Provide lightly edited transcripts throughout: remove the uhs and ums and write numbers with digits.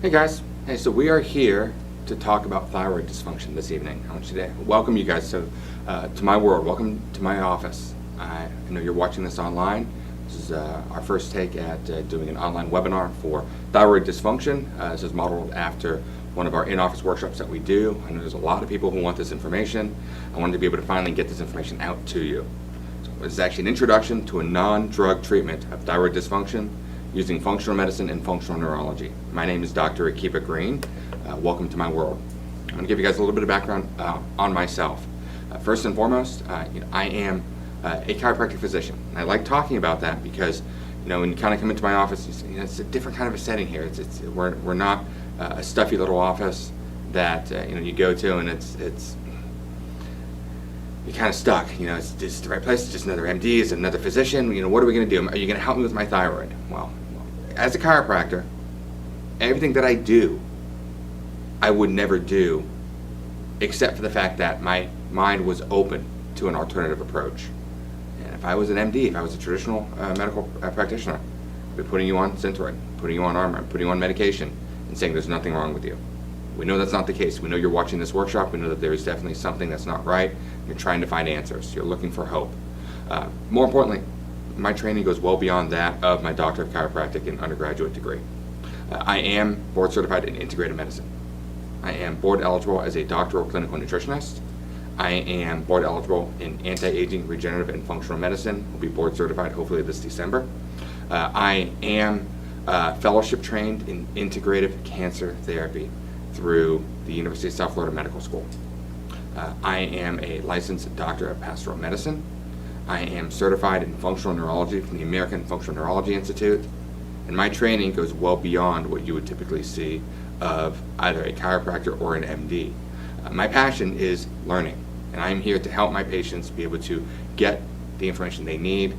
Hey guys, so we are here to talk about thyroid dysfunction this evening. I want you to welcome you guys to my world. Welcome to my office. I know you're watching this online. This is our first take at doing an online webinar for thyroid dysfunction. This is modeled after one of our in-office workshops that we do. I know there's a lot of people who want this information. I wanted to be able to finally get this information out to you. So this is actually an introduction to a non-drug treatment of thyroid dysfunction using functional medicine and functional neurology. My name is Dr. Akiba Green. Welcome to my world. I'm going to give you guys a little bit of background on myself. First and foremost, I am a chiropractic physician. And I like talking about that because when you kind of come into my office, it's a different kind of a setting here. We're not a stuffy little office that you go to and it's you're kind of stuck. It's just the right place. It's just another MD. It's another physician. What are we going to do? Are you going to help me with my thyroid? Well, as a chiropractor, everything that I do, I would never do, except for the fact that my mind was open to an alternative approach. And if I was an MD, if I was a traditional medical practitioner, I'd be putting you on Synthroid, putting you on Armor, putting you on medication, and saying there's nothing wrong with you. We know that's not the case. We know you're watching this workshop. We know that there is definitely something that's not right. You're trying to find answers. You're looking for hope. More importantly, my training goes well beyond that of my Doctor of Chiropractic and undergraduate degree. I am board certified in integrative medicine. I am board eligible as a doctoral clinical nutritionist. I am board eligible in anti-aging, regenerative, and functional medicine. Will be board certified hopefully this December. I am fellowship trained in integrative cancer therapy through the University of South Florida Medical School. I am a licensed doctor of pastoral medicine. I am certified in functional neurology from the American Functional Neurology Institute, and my training goes well beyond what you would typically see of either a chiropractor or an MD. My passion is learning, and I'm here to help my patients be able to get the information they need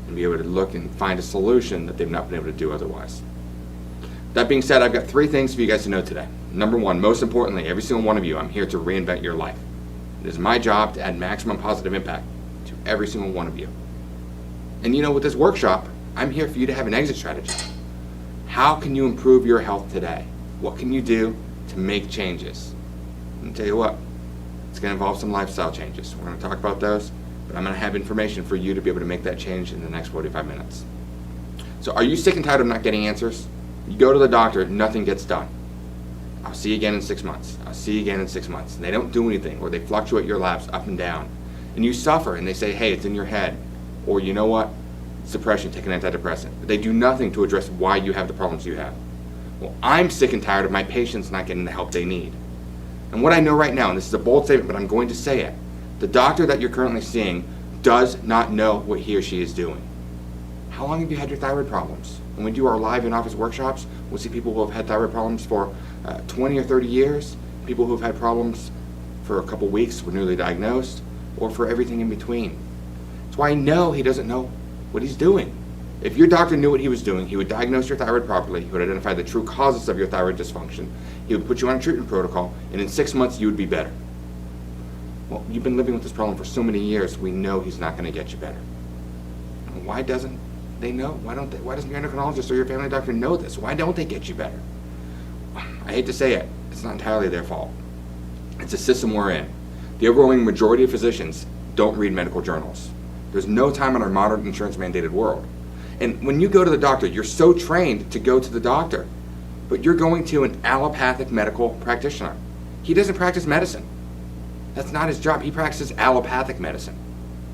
and be able to look and find a solution that they've not been able to do otherwise. That being said, I've got 3 things for you guys to know today. Number 1, most importantly, every single one of you, I'm here to reinvent your life. It is my job to add maximum positive impact to every single one of you. And with this workshop, I'm here for you to have an exit strategy. How can you improve your health today? What can you do to make changes? And tell you what, it's going to involve some lifestyle changes. We're going to talk about those, but I'm going to have information for you to be able to make that change in the next 45 minutes. So are you sick and tired of not getting answers? You go to the doctor, nothing gets done. I'll see you again in 6 months. I'll see you again in 6 months. And they don't do anything, or they fluctuate your labs up and down. And you suffer, and they say, hey, it's in your head. Or you know what? It's depression, take an antidepressant. But they do nothing to address why you have the problems you have. Well, I'm sick and tired of my patients not getting the help they need. And what I know right now, and this is a bold statement, but I'm going to say it, the doctor that you're currently seeing does not know what he or she is doing. How long have you had your thyroid problems? When we do our live in-office workshops, we'll see people who have had thyroid problems for 20 or 30 years, people who have had problems for a couple weeks, were newly diagnosed, or for everything in between. That's why I know he doesn't know what he's doing. If your doctor knew what he was doing, he would diagnose your thyroid properly, he would identify the true causes of your thyroid dysfunction, he would put you on a treatment protocol, and in 6 months you would be better. Well, you've been living with this problem for so many years, we know he's not going to get you better. And why doesn't they know? Why doesn't your endocrinologist or your family doctor know this? Why don't they get you better? I hate to say it, it's not entirely their fault. It's a system we're in. The overwhelming majority of physicians don't read medical journals. There's no time in our modern insurance mandated world. And when you go to the doctor, you're so trained to go to the doctor, but you're going to an allopathic medical practitioner. He doesn't practice medicine. That's not his job. He practices allopathic medicine.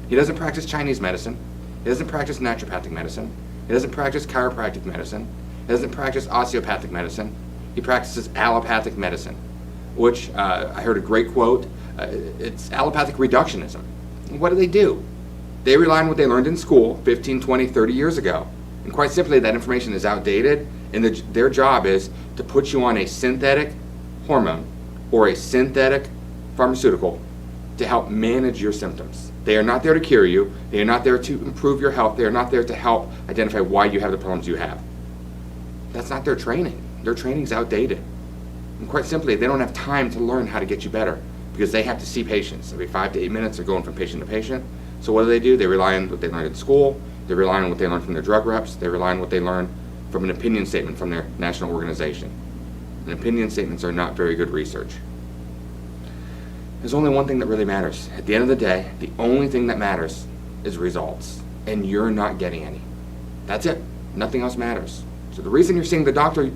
He doesn't practice Chinese medicine. He doesn't practice naturopathic medicine. He doesn't practice chiropractic medicine. He doesn't practice osteopathic medicine. He practices allopathic medicine, which I heard a great quote. It's allopathic reductionism. And what do? They rely on what they learned in school 15, 20, 30 years ago. And quite simply, that information is outdated, and their job is to put you on a synthetic hormone or a synthetic pharmaceutical to help manage your symptoms. They are not there to cure you. They are not there to improve your health. They are not there to help identify why you have the problems you have. That's not their training. Their training is outdated. And quite simply, they don't have time to learn how to get you better because they have to see patients. Every 5 to 8 minutes, they're going from patient to patient. So what do? They rely on what they learned in school. They rely on what they learned from their drug reps. They rely on what they learned from an opinion statement from their national organization. and opinion statements are not very good research. There's only one thing that really matters. At the end of the day, the only thing that matters is results, and you're not getting any. That's it. Nothing else matters. So the reason you're seeing the doctor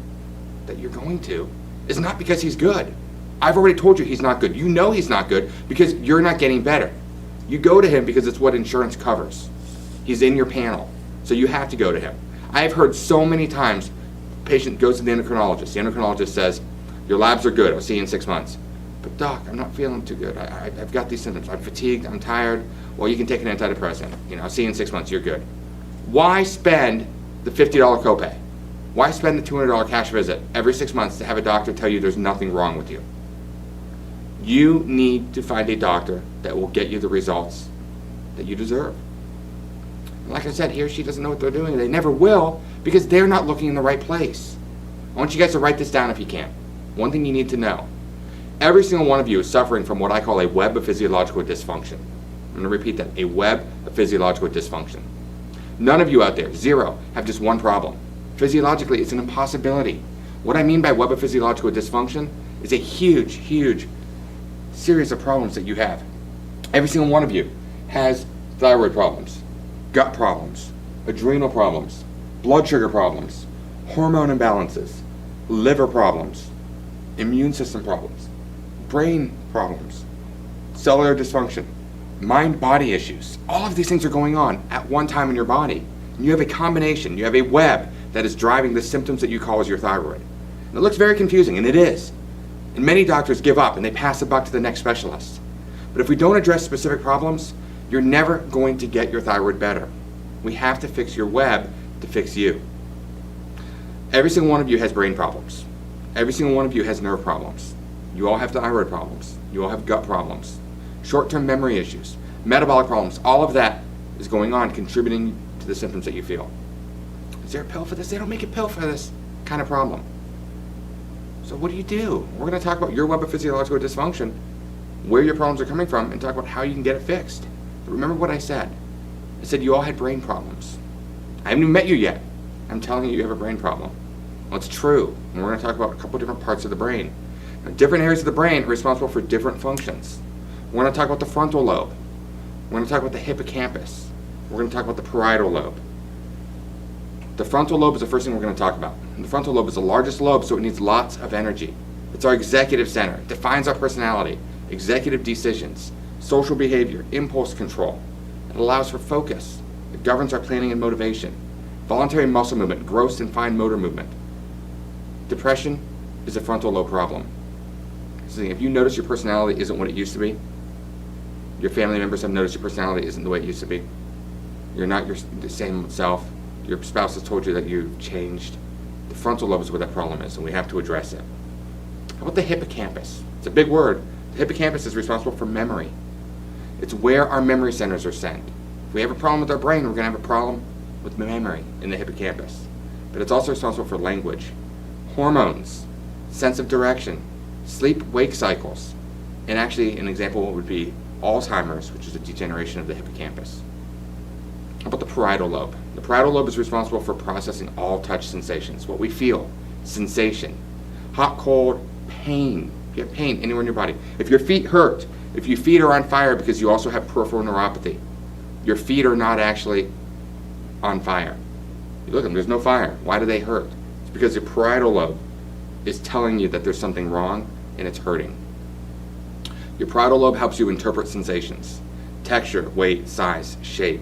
that you're going to is not because he's good. I've already told you he's not good. You know he's not good because you're not getting better. You go to him because it's what insurance covers. He's in your panel, so you have to go to him. I've heard so many times, patient goes to the endocrinologist. The endocrinologist says, your labs are good, I'll see you in 6 months. But doc, I'm not feeling too good. I've got these symptoms. I'm fatigued, I'm tired. Well, you can take an antidepressant. I'll see you in 6 months, you're good. Why spend the $50 copay? Why spend the $200 cash visit every 6 months to have a doctor tell you there's nothing wrong with you? You need to find a doctor that will get you the results that you deserve. And like I said, he or she doesn't know what they're doing. They never will because they're not looking in the right place. I want you guys to write this down if you can. One thing you need to know. Every single one of you is suffering from what I call a web of physiological dysfunction. I'm going to repeat that, a web of physiological dysfunction. None of you out there, zero, have just one problem. Physiologically, it's an impossibility. What I mean by web of physiological dysfunction is a huge, huge series of problems that you have. Every single one of you has thyroid problems, gut problems, adrenal problems, blood sugar problems, hormone imbalances, liver problems, immune system problems, brain problems, cellular dysfunction, mind-body issues. All of these things are going on at one time in your body. And you have a combination, you have a web that is driving the symptoms that you call as your thyroid. And it looks very confusing, and it is. And many doctors give up and they pass the buck to the next specialist. But if we don't address specific problems, you're never going to get your thyroid better. We have to fix your web to fix you. Every single one of you has brain problems. Every single one of you has nerve problems. You all have thyroid problems. You all have gut problems. Short-term memory issues, metabolic problems, all of that is going on, contributing to the symptoms that you feel. Is there a pill for this? They don't make a pill for this kind of problem. So what do? We're going to talk about your web of physiological dysfunction, where your problems are coming from, and talk about how you can get it fixed. But remember what I said. I said you all had brain problems. I haven't even met you yet. I'm telling you have a brain problem. Well, it's true. And we're going to talk about a couple different parts of the brain. Now, different areas of the brain are responsible for different functions. We're going to talk about the frontal lobe. We're going to talk about the hippocampus. We're going to talk about the parietal lobe. The frontal lobe is the first thing we're going to talk about. And the frontal lobe is the largest lobe, so it needs lots of energy. It's our executive center. It defines our personality, executive decisions, social behavior, impulse control. It allows for focus. It governs our planning and motivation, voluntary muscle movement, gross and fine motor movement. Depression is a frontal lobe problem. So if you notice your personality isn't what it used to be, your family members have noticed your personality isn't the way it used to be, you're not the same self, your spouse has told you that you've changed, the frontal lobe is where that problem is, and we have to address it. How about the hippocampus? It's a big word. The hippocampus is responsible for memory. It's where our memory centers are sent. If we have a problem with our brain, we're going to have a problem with memory in the hippocampus. But it's also responsible for language, hormones, sense of direction, sleep-wake cycles, and actually an example would be Alzheimer's, which is a degeneration of the hippocampus. How about the parietal lobe? The parietal lobe is responsible for processing all touch sensations, what we feel, sensation, hot, cold, pain. If you have pain anywhere in your body, if your feet hurt, if your feet are on fire because you also have peripheral neuropathy, your feet are not actually on fire. You look at them, there's no fire. Why do they hurt? It's because your parietal lobe is telling you that there's something wrong and it's hurting. Your parietal lobe helps you interpret sensations, texture, weight, size, shape.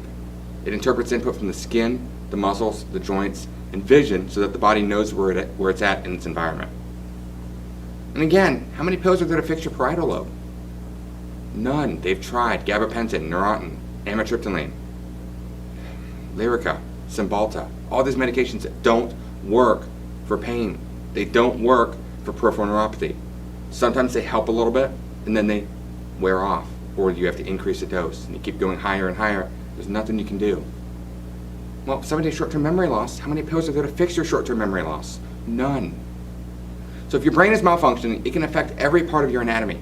It interprets input from the skin, the muscles, the joints, and vision so that the body knows where it's at in its environment. And again, how many pills are there to fix your parietal lobe? None. They've tried gabapentin, Neurontin, amitriptyline, Lyrica, Cymbalta, all these medications that don't work for pain. They don't work for peripheral neuropathy. Sometimes they help a little bit, and then they wear off, or you have to increase the dose, and you keep going higher and higher. There's nothing you can do. Well, somebody has short-term memory loss. How many pills are there to fix your short-term memory loss? None. So if your brain is malfunctioning, it can affect every part of your anatomy.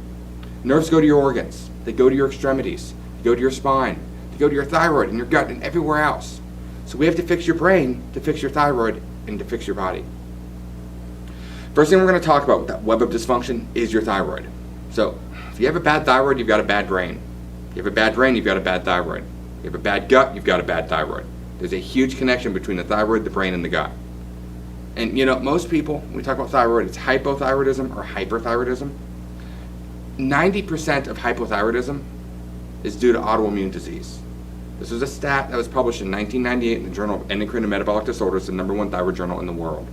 Nerves go to your organs. They go to your extremities. They go to your spine. They go to your thyroid and your gut and everywhere else. So we have to fix your brain to fix your thyroid and to fix your body. First thing we're going to talk about with that web of dysfunction is your thyroid. So if you have a bad thyroid, you've got a bad brain. If you have a bad brain, you've got a bad thyroid. If you have a bad gut, you've got a bad thyroid. There's a huge connection between the thyroid, the brain, and the gut. And most people, when we talk about thyroid, it's hypothyroidism or hyperthyroidism. 90% of hypothyroidism is due to autoimmune disease. This was a stat that was published in 1998 in the Journal of Endocrine and Metabolic Disorders, the #1 thyroid journal in the world.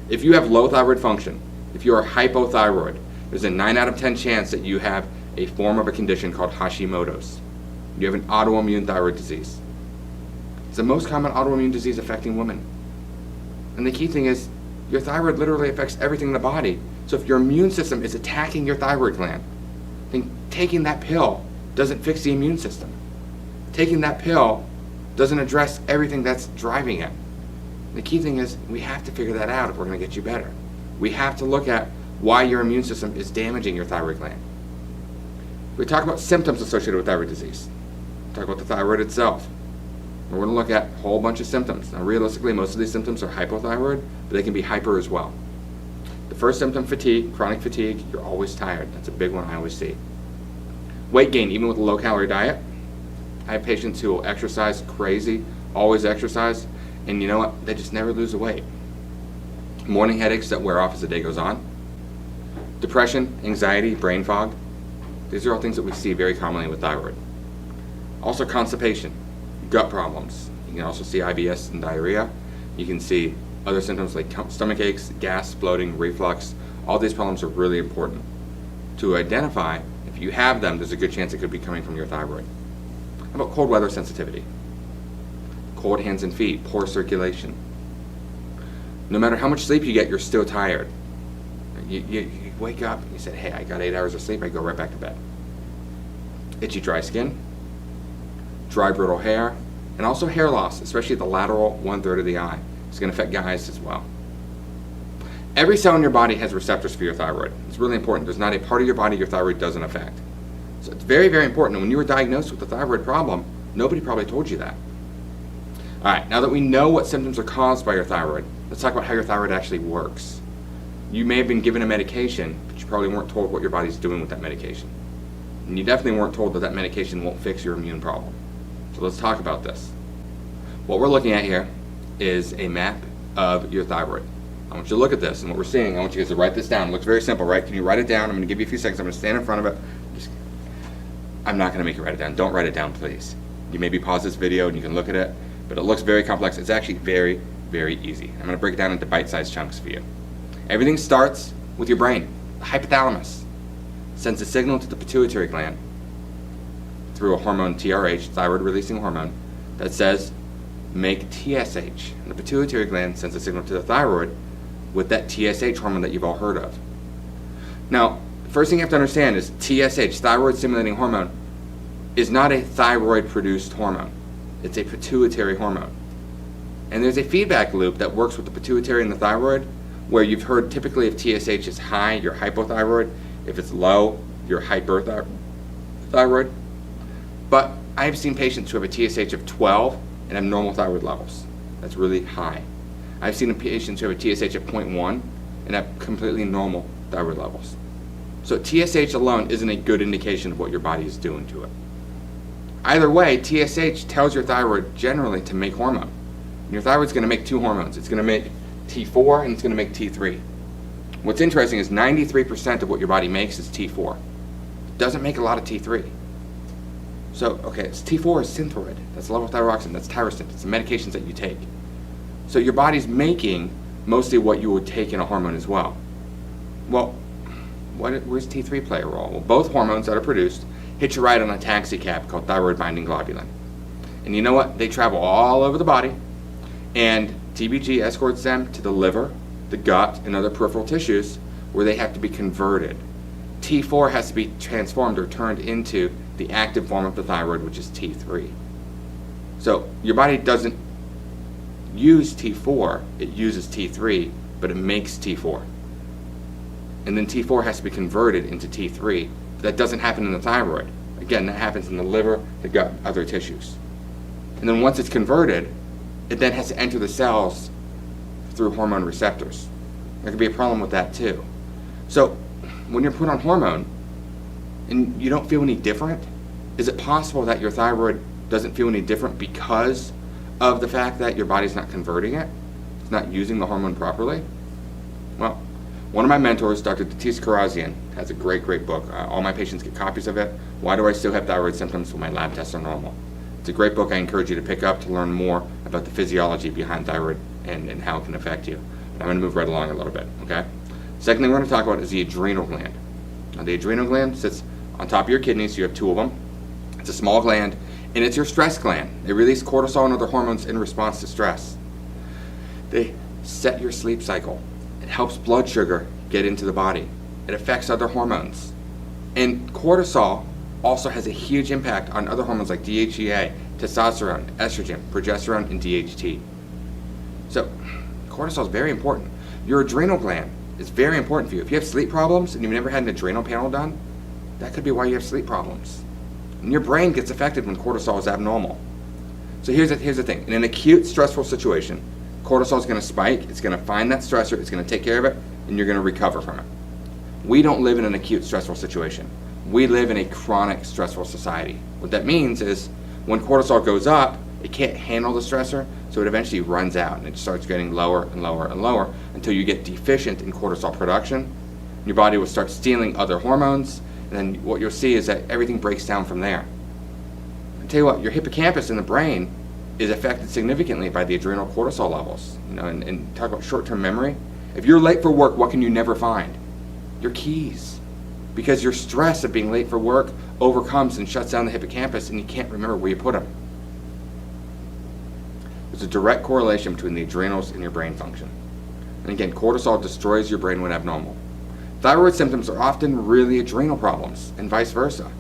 If you have low thyroid function, if you are hypothyroid, there's a 9 out of 10 chance that you have a form of a condition called Hashimoto's. You have an autoimmune thyroid disease. It's the most common autoimmune disease affecting women. And the key thing is, your thyroid literally affects everything in the body. So if your immune system is attacking your thyroid gland, then taking that pill doesn't fix the immune system. Taking that pill doesn't address everything that's driving it. The key thing is, we have to figure that out if we're going to get you better. We have to look at why your immune system is damaging your thyroid gland. We talk about symptoms associated with thyroid disease. We talk about the thyroid itself. We're going to look at a whole bunch of symptoms. Now, realistically, most of these symptoms are hypothyroid, but they can be hyper as well. The first symptom, fatigue, chronic fatigue. You're always tired. That's a big one I always see. Weight gain, even with a low-calorie diet. I have patients who will exercise crazy, always exercise, and you know what? They just never lose the weight. Morning headaches that wear off as the day goes on. Depression, anxiety, brain fog. These are all things that we see very commonly with thyroid. Also constipation, gut problems. You can also see IBS and diarrhea. You can see other symptoms like stomach aches, gas, bloating, reflux. All these problems are really important to identify. If you have them, there's a good chance it could be coming from your thyroid. How about cold weather sensitivity? Cold hands and feet, poor circulation. No matter how much sleep you get, you're still tired. You wake up and you say, hey, I got 8 hours of sleep, I go right back to bed. Itchy, dry skin, dry, brittle hair, and also hair loss, especially the lateral 1/3 of the eye. It's going to affect guys as well. Every cell in your body has receptors for your thyroid. It's really important. There's not a part of your body your thyroid doesn't affect. So it's very, very important. And when you were diagnosed with a thyroid problem, nobody probably told you that. All right, now that we know what symptoms are caused by your thyroid, let's talk about how your thyroid actually works. You may have been given a medication, but you probably weren't told what your body's doing with that medication. And you definitely weren't told that that medication won't fix your immune problem. So let's talk about this. What we're looking at here is a map of your thyroid. I want you to look at this, and what we're seeing, I want you guys to write this down. It looks very simple, right? Can you write it down? I'm going to give you a few seconds. I'm going to stand in front of it. I'm not going to make you write it down. Don't write it down, please. You maybe pause this video and you can look at it, but it looks very complex. It's actually very, very easy. I'm going to break it down into bite-sized chunks for you. Everything starts with your brain. The hypothalamus sends a signal to the pituitary gland through a hormone, TRH, thyroid-releasing hormone, that says, make TSH. And the pituitary gland sends a signal to the thyroid with that TSH hormone that you've all heard of. Now, the first thing you have to understand is TSH, thyroid-stimulating hormone, is not a thyroid-produced hormone. It's a pituitary hormone. And there's a feedback loop that works with the pituitary and the thyroid, where you've heard typically if TSH is high, you're hypothyroid. If it's low, you're hyperthyroid. But I've seen patients who have a TSH of 12 and have normal thyroid levels. That's really high. I've seen patients who have a TSH of 0.1 and have completely normal thyroid levels. So TSH alone isn't a good indication of what your body is doing to it. Either way, TSH tells your thyroid generally to make hormone. And your thyroid's going to make two hormones. It's going to make T4 and it's going to make T3. What's interesting is 93% of what your body makes is T4. It doesn't make a lot of T3. So, okay, it's T4 is Synthroid. That's levothyroxine. That's tyrosine. It's the medications that you take. So your body's making mostly what you would take in a hormone as well. Well, where's T3 play a role? Well, both hormones that are produced hitch a ride on a taxi cab called thyroid binding globulin. And you know what? They travel all over the body, and TBG escorts them to the liver, the gut, and other peripheral tissues where they have to be converted. T4 has to be transformed or turned into the active form of the thyroid, which is T3. So your body doesn't use T4, it uses T3, but it makes T4. And then T4 has to be converted into T3. That doesn't happen in the thyroid. Again, that happens in the liver, the gut, other tissues. And then once it's converted, it then has to enter the cells through hormone receptors. There could be a problem with that too. So when you're put on hormone and you don't feel any different, is it possible that your thyroid doesn't feel any different because of the fact that your body's not converting it? It's not using the hormone properly? Well, one of my mentors, Dr. Tatis Karazian, has a great book. All my patients get copies of it. Why Do I Still Have Thyroid Symptoms When My Lab Tests Are Normal? It's a great book I encourage you to pick up to learn more about the physiology behind thyroid and how it can affect you. But I'm going to move right along a little bit, okay? Second thing we're going to talk about is the adrenal gland. Now, the adrenal gland sits on top of your kidneys. You have two of them. It's a small gland, and it's your stress gland. They release cortisol and other hormones in response to stress. They set your sleep cycle. It helps blood sugar get into the body. It affects other hormones. And cortisol also has a huge impact on other hormones like DHEA, testosterone, estrogen, progesterone, and DHT. So cortisol is very important. Your adrenal gland is very important for you. If you have sleep problems and you've never had an adrenal panel done, that could be why you have sleep problems. And your brain gets affected when cortisol is abnormal. So here's the thing. In an acute stressful situation, cortisol is going to spike, it's going to find that stressor, it's going to take care of it, and you're going to recover from it. We don't live in an acute stressful situation. We live in a chronic stressful society. What that means is when cortisol goes up, it can't handle the stressor, so it eventually runs out and it starts getting lower and lower and lower until you get deficient in cortisol production. Your body will start stealing other hormones, and then what you'll see is that everything breaks down from there. I tell you what, your hippocampus in the brain is affected significantly by the adrenal cortisol levels. And talk about short-term memory. If you're late for work, what can you never find? Your keys. Because your stress of being late for work overcomes and shuts down the hippocampus, and you can't remember where you put them. There's a direct correlation between the adrenals and your brain function. And again, cortisol destroys your brain when abnormal. Thyroid symptoms are often really adrenal problems, and vice versa.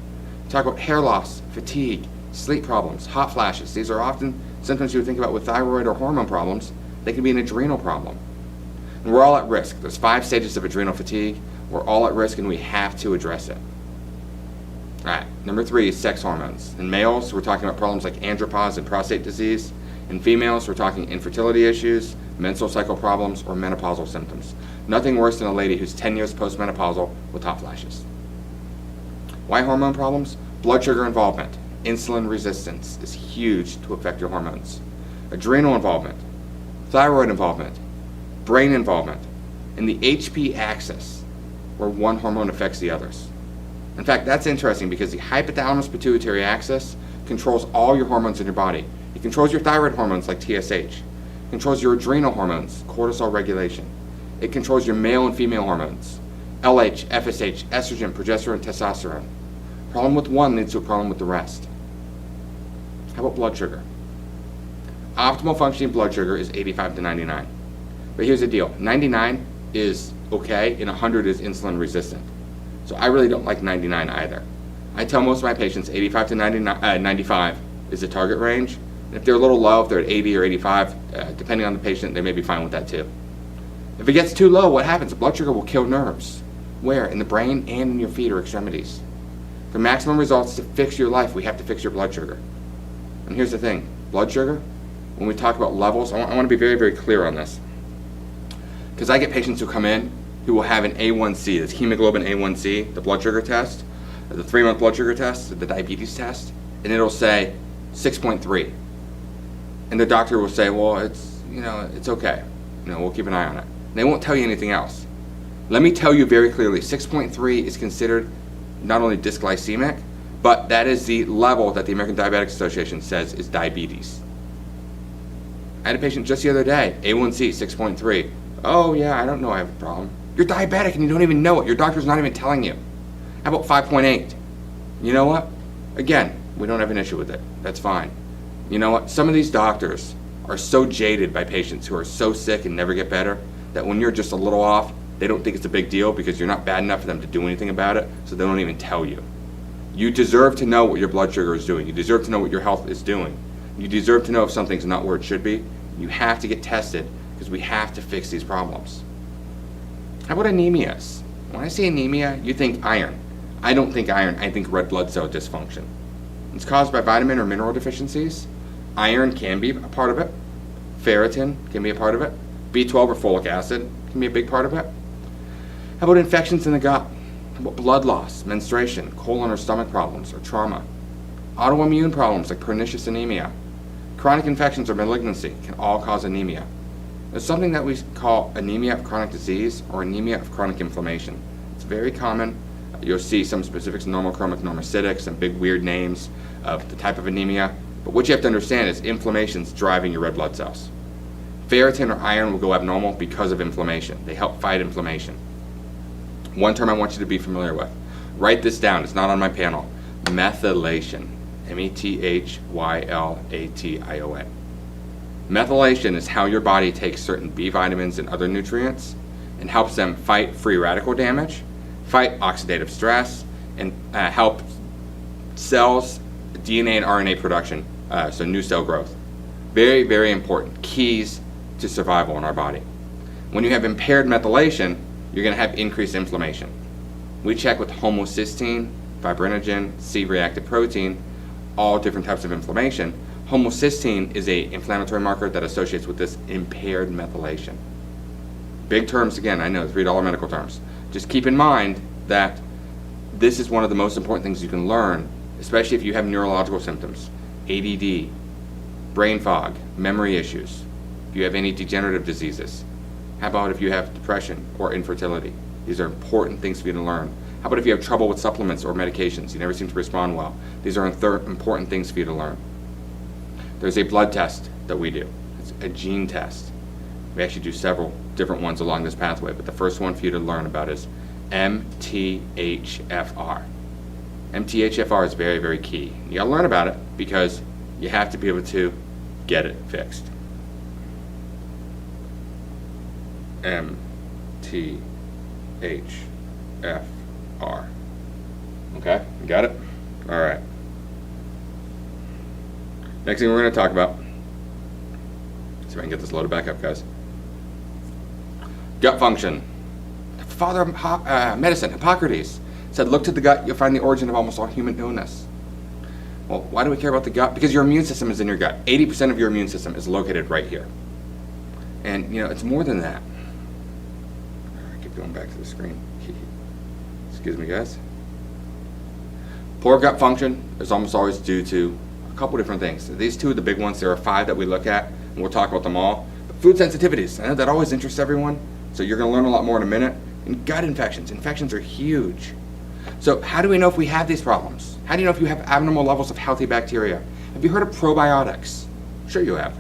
Talk about hair loss, fatigue, sleep problems, hot flashes. These are often symptoms you would think about with thyroid or hormone problems. They can be an adrenal problem. And we're all at risk. There's 5 stages of adrenal fatigue. We're all at risk, and we have to address it. All right, number 3 is sex hormones. In males, we're talking about problems like andropause and prostate disease. In females, we're talking infertility issues, menstrual cycle problems, or menopausal symptoms. Nothing worse than a lady who's 10 years postmenopausal with hot flashes. Why hormone problems? Blood sugar involvement. Insulin resistance is huge to affect your hormones. Adrenal involvement, thyroid involvement, brain involvement, and the HP axis, where one hormone affects the others. In fact, that's interesting because the hypothalamus pituitary axis controls all your hormones in your body. It controls your thyroid hormones like TSH. It controls your adrenal hormones, cortisol regulation. It controls your male and female hormones, LH, FSH, estrogen, progesterone, testosterone. Problem with one leads to a problem with the rest. How about blood sugar? Optimal functioning blood sugar is 85 to 99. But here's the deal. 99 is okay, and 100 is insulin resistant. So I really don't like 99 either. I tell most of my patients 85 to 95 is the target range. And if they're a little low, if they're at 80 or 85, depending on the patient, they may be fine with that too. If it gets too low, what happens? The blood sugar will kill nerves. Where? In the brain and in your feet or extremities. For maximum results to fix your life, we have to fix your blood sugar. And here's the thing. Blood sugar, when we talk about levels, I want to be very, very clear on this. Because I get patients who come in who will have an A1C, that's hemoglobin A1C, the blood sugar test, the 3-month blood sugar test, the diabetes test, and it'll say 6.3. And the doctor will say, well, it's okay. We'll keep an eye on it. And they won't tell you anything else. Let me tell you very clearly, 6.3 is considered not only dysglycemic, but that is the level that the American Diabetic Association says is diabetes. I had a patient just the other day, A1C 6.3. Oh yeah, I don't know I have a problem. You're diabetic and you don't even know it. Your doctor's not even telling you. How about 5.8? You know what? Again, we don't have an issue with it. That's fine. You know what? Some of these doctors are so jaded by patients who are so sick and never get better that when you're just a little off, they don't think it's a big deal because you're not bad enough for them to do anything about it, so they don't even tell you. You deserve to know what your blood sugar is doing. You deserve to know what your health is doing. You deserve to know if something's not where it should be. You have to get tested because we have to fix these problems. How about anemias? When I say anemia, you think iron. I don't think iron, I think red blood cell dysfunction. It's caused by vitamin or mineral deficiencies. Iron can be a part of it. Ferritin can be a part of it. B12 or folic acid can be a big part of it. How about infections in the gut? How about blood loss, menstruation, colon or stomach problems, or trauma? Autoimmune problems like pernicious anemia. Chronic infections or malignancy can all cause anemia. There's something that we call anemia of chronic disease or anemia of chronic inflammation. It's very common. You'll see some specifics, normochromic normocytic, some big weird names of the type of anemia. But what you have to understand is inflammation's driving your red blood cells. Ferritin or iron will go abnormal because of inflammation. They help fight inflammation. One term I want you to be familiar with. Write this down. It's not on my panel. Methylation. M-E-T-H-Y-L-A-T-I-O-N. Methylation is how your body takes certain B vitamins and other nutrients and helps them fight free radical damage, fight oxidative stress, and help cells, DNA and RNA production, so new cell growth. Very, very important. Keys to survival in our body. When you have impaired methylation, you're going to have increased inflammation. We check with homocysteine, fibrinogen, C-reactive protein, all different types of inflammation. Homocysteine is an inflammatory marker that associates with this impaired methylation. Big terms again, I know, $3 medical terms. Just keep in mind that this is one of the most important things you can learn, especially if you have neurological symptoms, ADD, brain fog, memory issues, if you have any degenerative diseases. How about if you have depression or infertility? These are important things for you to learn. How about if you have trouble with supplements or medications? You never seem to respond well. These are important things for you to learn. There's a blood test that we do. It's a gene test. We actually do several different ones along this pathway, but the first one for you to learn about is MTHFR. MTHFR is very, very key. You gotta learn about it because you have to be able to get it fixed. MTHFR. Okay, you got it? All right. Next thing we're going to talk about, see if I can get this loaded back up, guys. Gut function. The father of medicine, Hippocrates, said, look to the gut, you'll find the origin of almost all human illness. Well, why do we care about the gut? Because your immune system is in your gut. 80% of your immune system is located right here. And, you know, it's more than that. I keep going back to the screen. Excuse me, guys. Poor gut function is almost always due to a couple different things. These two are the big ones. There are 5 that we look at, and we'll talk about them all. But food sensitivities, I know that always interests everyone, so you're going to learn a lot more in a minute. And gut infections. Infections are huge. So how do we know if we have these problems? How do you know if you have abnormal levels of healthy bacteria? Have you heard of probiotics? Sure you have.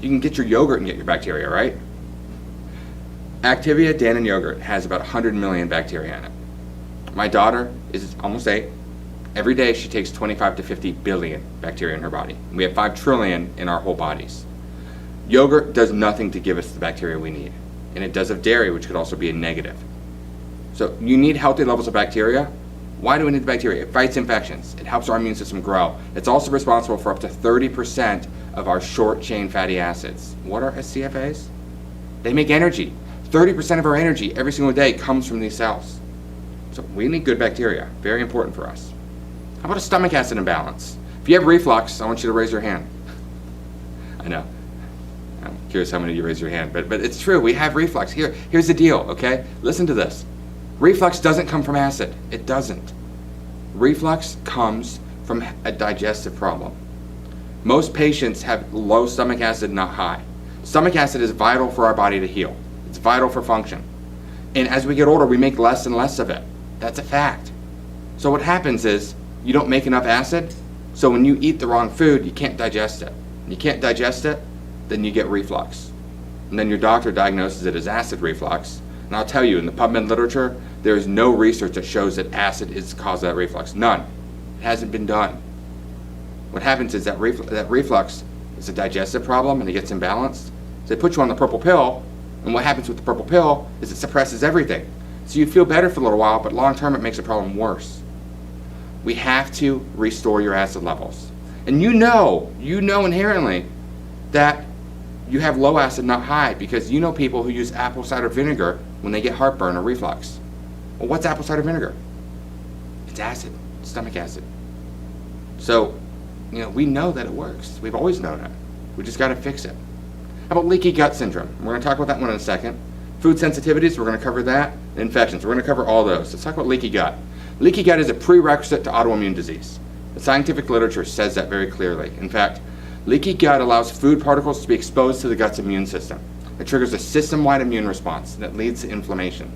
You can get your yogurt and get your bacteria, right? Activia Dannon yogurt has about 100 million bacteria in it. My daughter is almost 8. Every day she takes 25 to 50 billion bacteria in her body. We have 5 trillion in our whole bodies. Yogurt does nothing to give us the bacteria we need. And it does of dairy, which could also be a negative. So you need healthy levels of bacteria. Why do we need the bacteria? It fights infections. It helps our immune system grow. It's also responsible for up to 30% of our short-chain fatty acids. What are SCFAs? They make energy. 30% of our energy every single day comes from these cells. So we need good bacteria. Very important for us. How about a stomach acid imbalance? If you have reflux, I want you to raise your hand. I know. I'm curious how many of you raise your hand, but it's true. We have reflux. Here's the deal, okay? Listen to this. Reflux doesn't come from acid. It doesn't. Reflux comes from a digestive problem. Most patients have low stomach acid, not high. Stomach acid is vital for our body to heal. It's vital for function. And as we get older, we make less and less of it. That's a fact. So what happens is you don't make enough acid, so when you eat the wrong food, you can't digest it. You can't digest it, then you get reflux. And then your doctor diagnoses it as acid reflux. And I'll tell you, in the PubMed literature, there is no research that shows that acid is the cause of that reflux. None. It hasn't been done. What happens is that reflux is a digestive problem and it gets imbalanced. So they put you on the purple pill, and what happens with the purple pill is it suppresses everything. So you feel better for a little while, but long term it makes the problem worse. We have to restore your acid levels. And you know inherently that you have low acid, not high, because you know people who use apple cider vinegar when they get heartburn or reflux. Well, what's apple cider vinegar? It's acid, it's stomach acid. So, we know that it works. We've always known it. We just got to fix it. How about leaky gut syndrome? We're going to talk about that one in a second. Food sensitivities, we're going to cover that. Infections, we're going to cover all those. Let's talk about leaky gut. Leaky gut is a prerequisite to autoimmune disease. The scientific literature says that very clearly. In fact, leaky gut allows food particles to be exposed to the gut's immune system. It triggers a system-wide immune response that leads to inflammation.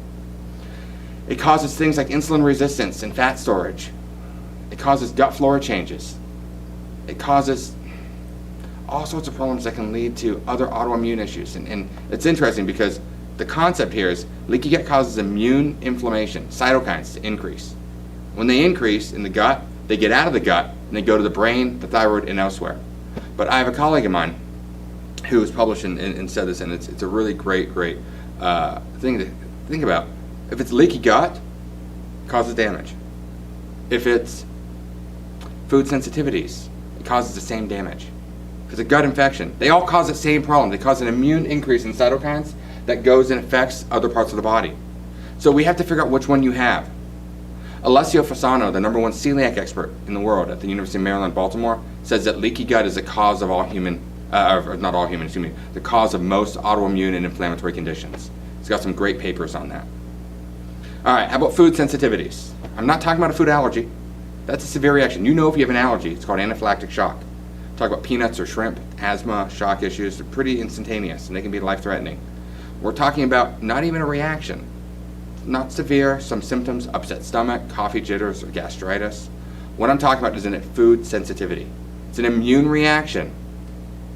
It causes things like insulin resistance and fat storage. It causes gut flora changes. It causes all sorts of problems that can lead to other autoimmune issues. And it's interesting because the concept here is leaky gut causes immune inflammation, cytokines to increase. When they increase in the gut, they get out of the gut and they go to the brain, the thyroid, and elsewhere. But I have a colleague of mine who has published and said this, and it's a really great thing to think about. If it's leaky gut, it causes damage. If it's food sensitivities, it causes the same damage. If it's a gut infection, they all cause the same problem. They cause an immune increase in cytokines that goes and affects other parts of the body. So we have to figure out which one you have. Alessio Fasano, the #1 celiac expert in the world at the University of Maryland, Baltimore, says that leaky gut is the cause of the cause of most autoimmune and inflammatory conditions. He's got some great papers on that. All right, how about food sensitivities? I'm not talking about a food allergy. That's a severe reaction. You know if you have an allergy, it's called anaphylactic shock. Talk about peanuts or shrimp, asthma, shock issues. They're pretty instantaneous and they can be life-threatening. We're talking about not even a reaction. Not severe, some symptoms, upset stomach, coffee jitters, or gastritis. What I'm talking about is a food sensitivity. It's an immune reaction.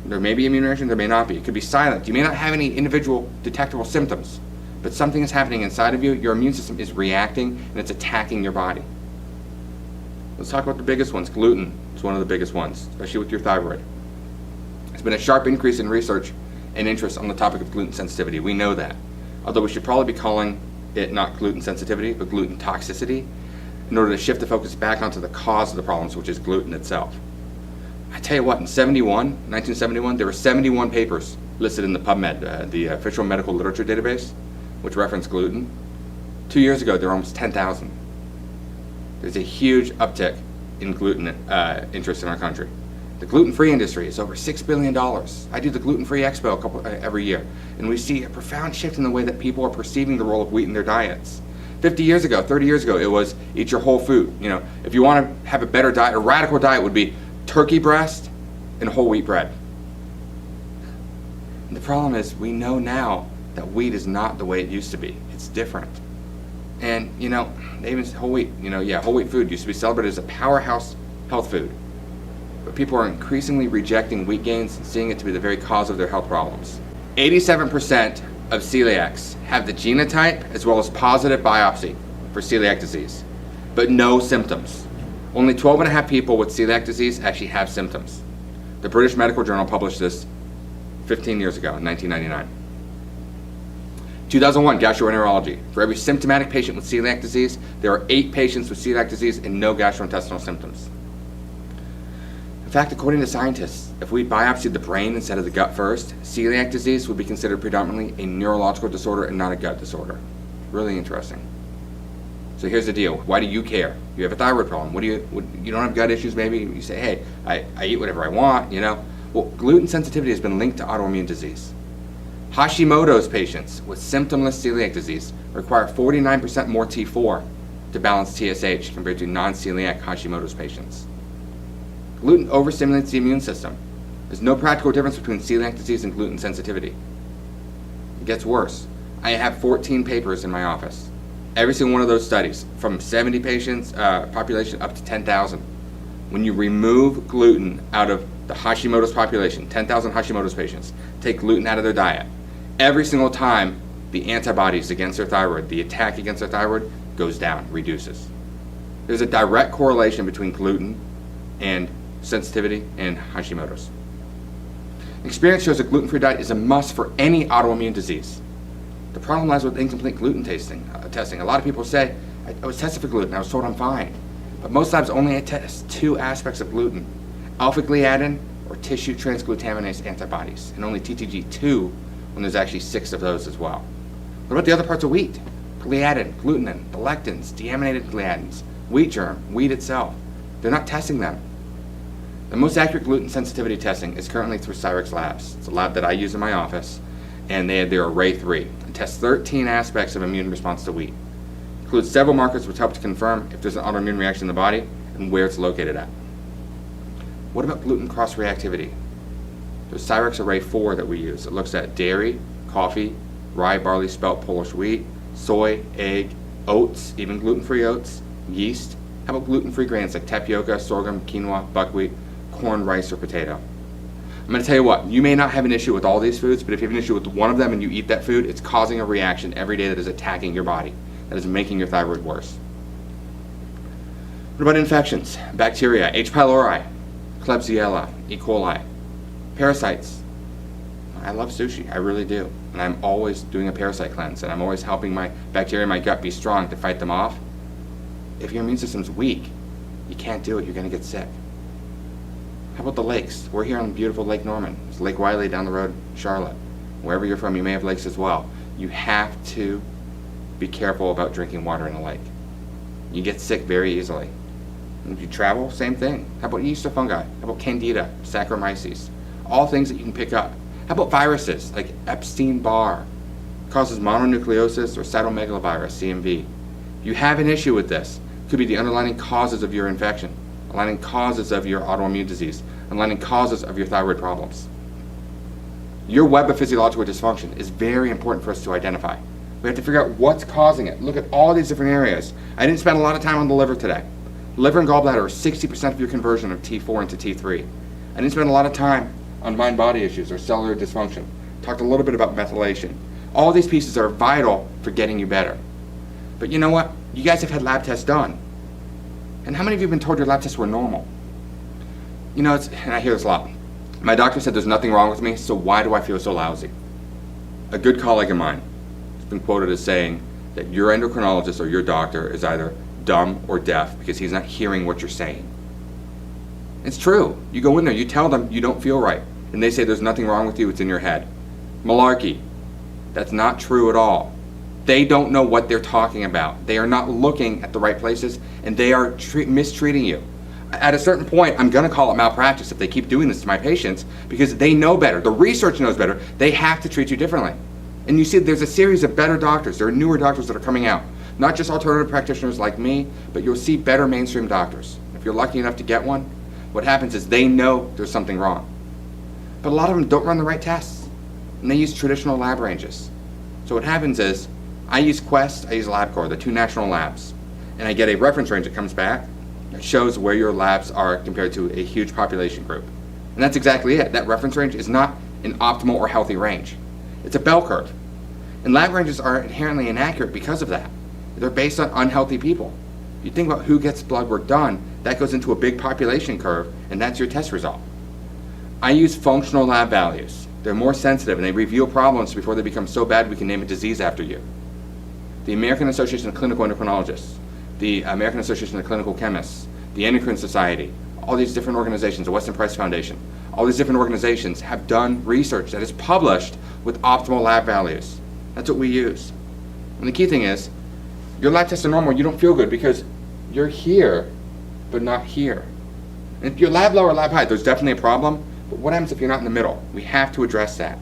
There may be immune reaction, there may not be. It could be silent. You may not have any individual detectable symptoms, but something is happening inside of you. Your immune system is reacting and it's attacking your body. Let's talk about the biggest ones. Gluten is one of the biggest ones, especially with your thyroid. There's been a sharp increase in research and interest on the topic of gluten sensitivity. We know that. Although we should probably be calling it not gluten sensitivity, but gluten toxicity, in order to shift the focus back onto the cause of the problems, which is gluten itself. I tell you what, in 1971, there were 71 papers listed in the PubMed, the official medical literature database, which reference gluten. 2 years ago, there were almost 10,000. There's a huge uptick in gluten interest in our country. The gluten-free industry is over $6 billion. I do the Gluten-Free Expo every year, and we see a profound shift in the way that people are perceiving the role of wheat in their diets. 50 years ago, 30 years ago, it was eat your whole food. You know, if you want to have a better diet, a radical diet would be turkey breast and whole wheat bread. And the problem is we know now that wheat is not the way it used to be. It's different. And, you know, they even say whole wheat, whole wheat food used to be celebrated as a powerhouse health food. But people are increasingly rejecting wheat gains and seeing it to be the very cause of their health problems. 87% of celiacs have the genotype as well as positive biopsy for celiac disease, but no symptoms. Only 12.5 people with celiac disease actually have symptoms. The British Medical Journal published this 15 years ago in 1999. 2001, gastroenterology. For every symptomatic patient with celiac disease, there are 8 patients with celiac disease and no gastrointestinal symptoms. In fact, according to scientists, if we biopsied the brain instead of the gut first, celiac disease would be considered predominantly a neurological disorder and not a gut disorder. Really interesting. So here's the deal. Why do you care? You have a thyroid problem. You don't have gut issues maybe? You say, hey, I eat whatever I want, you know? Well, gluten sensitivity has been linked to autoimmune disease. Hashimoto's patients with symptomless celiac disease require 49% more T4 to balance TSH compared to non-celiac Hashimoto's patients. Gluten overstimulates the immune system. There's no practical difference between celiac disease and gluten sensitivity. It gets worse. I have 14 papers in my office. Every single one of those studies, from 70 patients population up to 10,000. When you remove gluten out of the Hashimoto's population, 10,000 Hashimoto's patients, take gluten out of their diet, every single time the antibodies against their thyroid, the attack against their thyroid, goes down, reduces. There's a direct correlation between gluten and sensitivity and Hashimoto's. Experience shows a gluten-free diet is a must for any autoimmune disease. The problem lies with incomplete gluten testing. A lot of people say, I was tested for gluten, I was told I'm fine. But most labs only test 2 aspects of gluten, alpha-gliadin or tissue transglutaminase antibodies, and only TTG2 when there's actually 6 of those as well. What about the other parts of wheat? Gliadin, glutenin, the lectins, deaminated gliadins, wheat germ, wheat itself. They're not testing them. The most accurate gluten sensitivity testing is currently through Cyrix Labs. It's a lab that I use in my office, and they had their Array 3. It tests 13 aspects of immune response to wheat. Includes several markers which help to confirm if there's an autoimmune reaction in the body and where it's located at. What about gluten cross-reactivity? There's Cyrex Array 4 that we use. It looks at dairy, coffee, rye, barley, spelt, Polish wheat, soy, egg, oats, even gluten-free oats, yeast. How about gluten-free grains like tapioca, sorghum, quinoa, buckwheat, corn, rice, or potato? I'm going to tell you what, you may not have an issue with all these foods, but if you have an issue with one of them and you eat that food, it's causing a reaction every day that is attacking your body, that is making your thyroid worse. What about infections? Bacteria, H. pylori, Klebsiella, E. coli, parasites. I love sushi, I really do. And I'm always doing a parasite cleanse, and I'm always helping my bacteria in my gut be strong to fight them off. If your immune system's weak, you can't do it, you're going to get sick. How about the lakes? We're here on beautiful Lake Norman. There's Lake Wiley down the road, Charlotte. Wherever you're from, you may have lakes as well. You have to be careful about drinking water in a lake. You get sick very easily. And if you travel, same thing. How about yeast or fungi? How about candida, Saccharomyces? All things that you can pick up. How about viruses like Epstein-Barr? Causes mononucleosis or cytomegalovirus, CMV. You have an issue with this. It could be the underlying causes of your infection, underlying causes of your autoimmune disease, underlying causes of your thyroid problems. Your web of physiological dysfunction is very important for us to identify. We have to figure out what's causing it. Look at all these different areas. I didn't spend a lot of time on the liver today. Liver and gallbladder are 60% of your conversion of T4 into T3. I didn't spend a lot of time on mind-body issues or cellular dysfunction. Talked a little bit about methylation. All these pieces are vital for getting you better. But you know what? You guys have had lab tests done. And how many of you have been told your lab tests were normal? You know, and I hear this a lot. My doctor said there's nothing wrong with me, so why do I feel so lousy? A good colleague of mine has been quoted as saying that your endocrinologist or your doctor is either dumb or deaf because he's not hearing what you're saying. It's true. You go in there, you tell them you don't feel right, and they say there's nothing wrong with you, it's in your head. Malarkey. That's not true at all. They don't know what they're talking about. They are not looking at the right places, and they are mistreating you. At a certain point, I'm going to call it malpractice if they keep doing this to my patients because they know better. The research knows better. They have to treat you differently. And you see, there's a series of better doctors. There are newer doctors that are coming out. Not just alternative practitioners like me, but you'll see better mainstream doctors. If you're lucky enough to get one, what happens is they know there's something wrong. But a lot of them don't run the right tests, and they use traditional lab ranges. So what happens is, I use Quest, I use LabCorp, the two national labs, and I get a reference range that comes back that shows where your labs are compared to a huge population group. And that's exactly it. That reference range is not an optimal or healthy range. It's a bell curve. And lab ranges are inherently inaccurate because of that. They're based on unhealthy people. You think about who gets blood work done, that goes into a big population curve, and that's your test result. I use functional lab values. They're more sensitive, and they reveal problems before they become so bad we can name a disease after you. The American Association of Clinical Endocrinologists, the American Association of Clinical Chemists, the Endocrine Society, all these different organizations, the Weston Price Foundation, all these different organizations have done research that is published with optimal lab values. That's what we use. And the key thing is, your lab tests are normal, you don't feel good because you're here, but not here. And if you're lab low or lab high, there's definitely a problem, but what happens if you're not in the middle? We have to address that.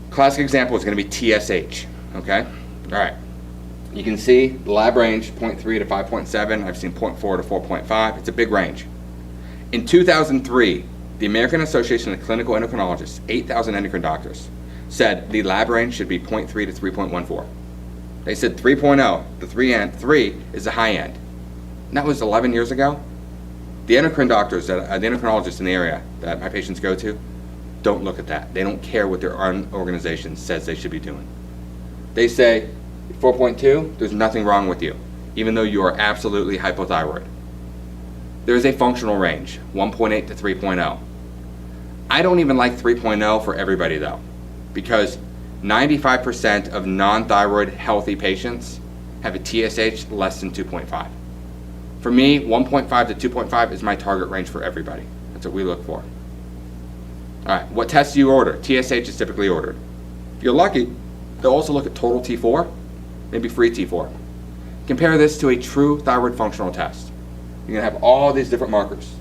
Classic example is going to be TSH, okay? All right, you can see the lab range 0.3 to 5.7. I've seen 0.4 to 4.5. It's a big range. In 2003, the American Association of Clinical Endocrinologists, 8,000 endocrine doctors, said the lab range should be 0.3 to 3.14. They said 3.0, the 3 is the high end. And that was 11 years ago. The endocrine doctors, the endocrinologists in the area that my patients go to, don't look at that. They don't care what their own organization says they should be doing. They say 4.2, there's nothing wrong with you, even though you are absolutely hypothyroid. There is a functional range, 1.8 to 3.0. I don't even like 3.0 for everybody though, because 95% of non-thyroid healthy patients have a TSH less than 2.5. For me, 1.5 to 2.5 is my target range for everybody. That's what we look for. All right, what tests do you order? TSH is typically ordered. If you're lucky, they'll also look at total T4, maybe free T4. Compare this to a true thyroid functional test. You're gonna have all these different markers.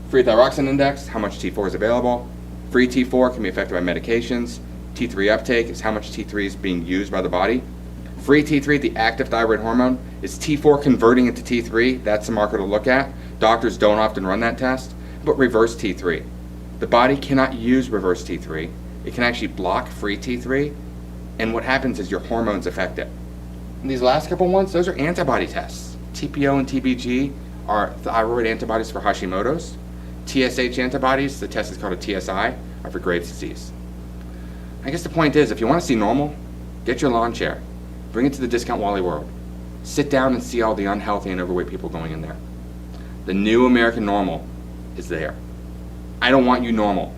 Free thyroxine index, how much T4 is available. Free T4 can be affected by medications. T3 uptake is how much T3 is being used by the body. Free T3, the active thyroid hormone, is T4 converting into T3. That's the marker to look at. Doctors don't often run that test. But reverse T3. The body cannot use reverse T3. It can actually block free T3, and what happens is your hormones affect it. And these last couple ones, those are antibody tests. TPO and TBG are thyroid antibodies for Hashimoto's. TSH antibodies, the test is called a TSI, are for Graves' disease. I guess the point is, if you want to see normal, get your lawn chair. Bring it to the Discount Wally world. Sit down and see all the unhealthy and overweight people going in there. The new American normal is there. I don't want you normal.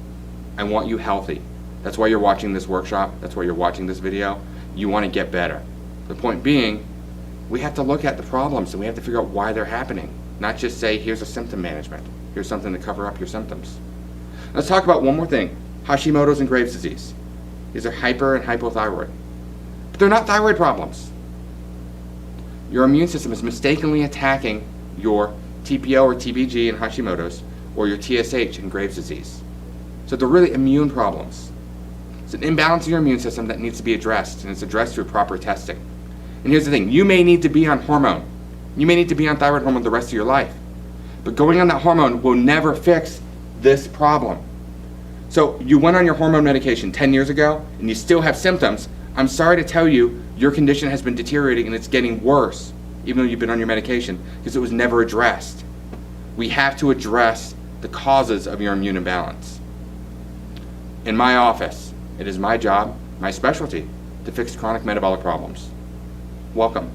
I want you healthy. That's why you're watching this workshop. That's why you're watching this video. You want to get better. The point being, we have to look at the problems and we have to figure out why they're happening. Not just say, here's a symptom management. Here's something to cover up your symptoms. Let's talk about one more thing. Hashimoto's and Graves' disease. These are hyper and hypothyroid. But they're not thyroid problems. Your immune system is mistakenly attacking your TPO or TBG in Hashimoto's or your TSH in Graves' disease. So they're really immune problems. It's an imbalance in your immune system that needs to be addressed, and it's addressed through proper testing. And here's the thing, you may need to be on hormone. You may need to be on thyroid hormone the rest of your life. But going on that hormone will never fix this problem. So you went on your hormone medication 10 years ago, and you still have symptoms. I'm sorry to tell you, your condition has been deteriorating and it's getting worse, even though you've been on your medication, because it was never addressed. We have to address the causes of your immune imbalance. In my office, it is my job, my specialty, to fix chronic metabolic problems. Welcome.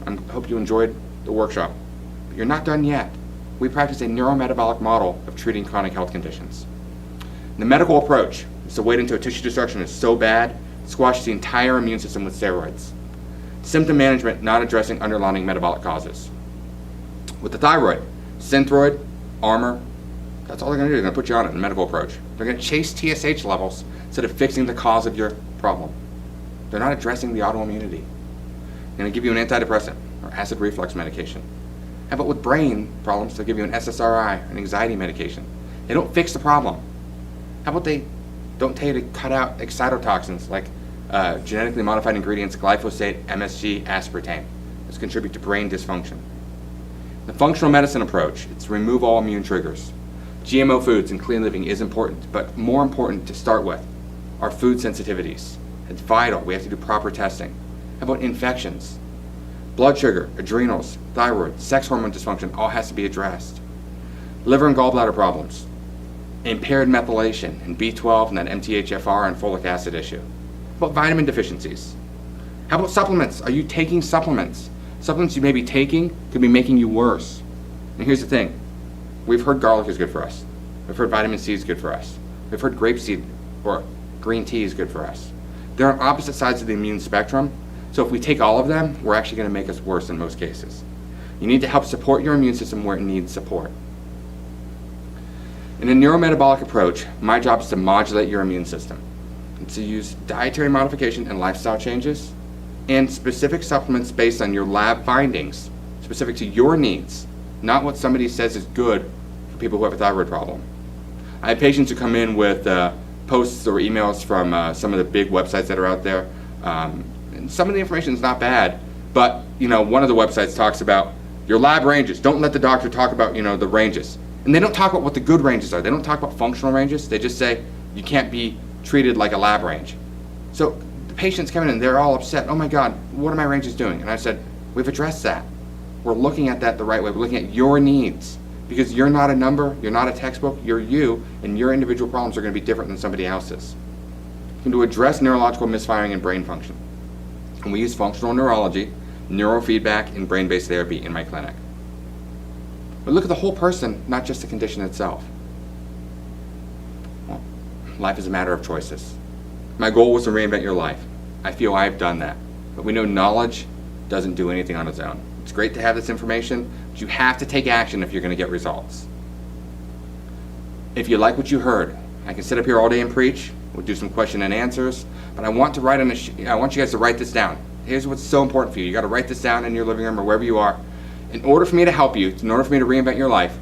I hope you enjoyed the workshop. But you're not done yet. We practice a neurometabolic model of treating chronic health conditions. The medical approach is to wait until tissue destruction is so bad, squash the entire immune system with steroids. Symptom management, not addressing underlying metabolic causes. With the thyroid, Synthroid, Armor, that's all they're going to do. They're going to put you on it in a medical approach. They're going to chase TSH levels instead of fixing the cause of your problem. They're not addressing the autoimmunity. They're going to give you an antidepressant or acid reflux medication. How about with brain problems, they'll give you an SSRI, an anxiety medication. They don't fix the problem. How about they don't tell you to cut out excitotoxins like genetically modified ingredients, glyphosate, MSG, aspartame. Those contribute to brain dysfunction. The functional medicine approach, it's remove all immune triggers. GMO foods and clean living is important, but more important to start with are food sensitivities. It's vital. We have to do proper testing. How about infections? Blood sugar, adrenals, thyroid, sex hormone dysfunction all has to be addressed. Liver and gallbladder problems, impaired methylation and B12 and that MTHFR and folic acid issue. How about vitamin deficiencies? How about supplements? Are you taking supplements? Supplements you may be taking could be making you worse. And here's the thing. We've heard garlic is good for us. We've heard vitamin C is good for us. We've heard grapeseed or green tea is good for us. They're on opposite sides of the immune spectrum, so if we take all of them, we're actually going to make us worse in most cases. You need to help support your immune system where it needs support. In a neurometabolic approach, my job is to modulate your immune system. It's to use dietary modification and lifestyle changes and specific supplements based on your lab findings, specific to your needs, not what somebody says is good for people who have a thyroid problem. I have patients who come in with posts or emails from some of the big websites that are out there. And some of the information is not bad, but one of the websites talks about your lab ranges. Don't let the doctor talk about the ranges. And they don't talk about what the good ranges are. They don't talk about functional ranges. They just say you can't be treated like a lab range. So the patients come in and they're all upset. Oh my God, what are my ranges doing? And I said, we've addressed that. We're looking at that the right way. We're looking at your needs. Because you're not a number, you're not a textbook, you're you, and your individual problems are going to be different than somebody else's. You can do address neurological misfiring and brain function. And we use functional neurology, neurofeedback, and brain-based therapy in my clinic. But look at the whole person, not just the condition itself. Well, life is a matter of choices. My goal was to reinvent your life. I feel I've done that. But we know knowledge doesn't do anything on its own. It's great to have this information, but you have to take action if you're going to get results. If you like what you heard, I can sit up here all day and preach. We'll do some question and answers, but I want you guys to write this down. Here's what's so important for you. You got to write this down in your living room or wherever you are. In order for me to help you, in order for me to reinvent your life,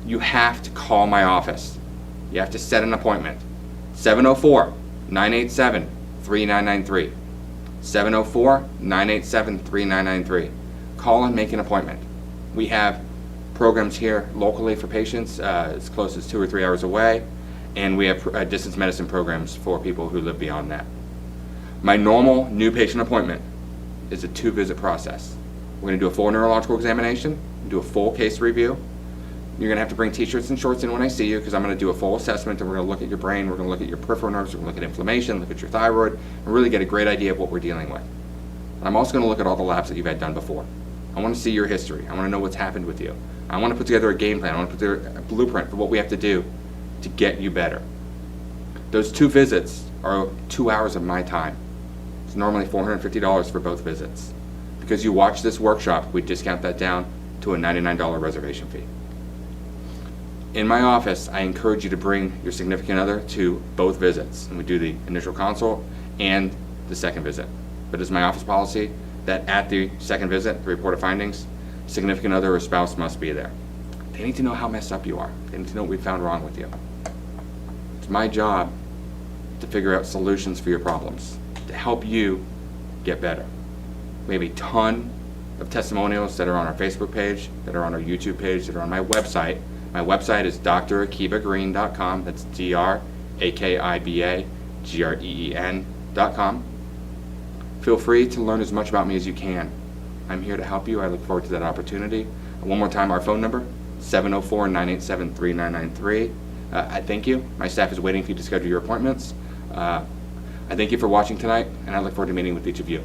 you have to call my office. You have to set an appointment. 704-987-3993. 704-987-3993. Call and make an appointment. We have programs here locally for patients as close as 2 or 3 hours away, and we have distance medicine programs for people who live beyond that. My normal new patient appointment is a 2-visit process. We're going to do a full neurological examination, do a full case review. You're going to have to bring t-shirts and shorts in when I see you, because I'm going to do a full assessment, and we're going to look at your brain, we're going to look at your peripheral nerves, we're going to look at inflammation, look at your thyroid, and really get a great idea of what we're dealing with. I'm also going to look at all the labs that you've had done before. I want to see your history. I want to know what's happened with you. I want to put together a game plan. I want to put together a blueprint for what we have to do to get you better. Those 2 visits are 2 hours of my time. It's normally $450 for both visits. Because you watch this workshop, we discount that down to a $99 reservation fee. In my office, I encourage you to bring your significant other to both visits, and we do the initial consult and the second visit. But it's my office policy that at the second visit, the report of findings, significant other or spouse must be there. They need to know how messed up you are. They need to know what we found wrong with you. It's my job to figure out solutions for your problems, to help you get better. We have a ton of testimonials that are on our Facebook page, that are on our YouTube page, that are on my website. My website is drakibagreen.com. That's drakibagreen.com. Feel free to learn as much about me as you can. I'm here to help you. I look forward to that opportunity. One more time, our phone number, 704-987-3993. I thank you. My staff is waiting for you to schedule your appointments. I thank you for watching tonight, and I look forward to meeting with each of you.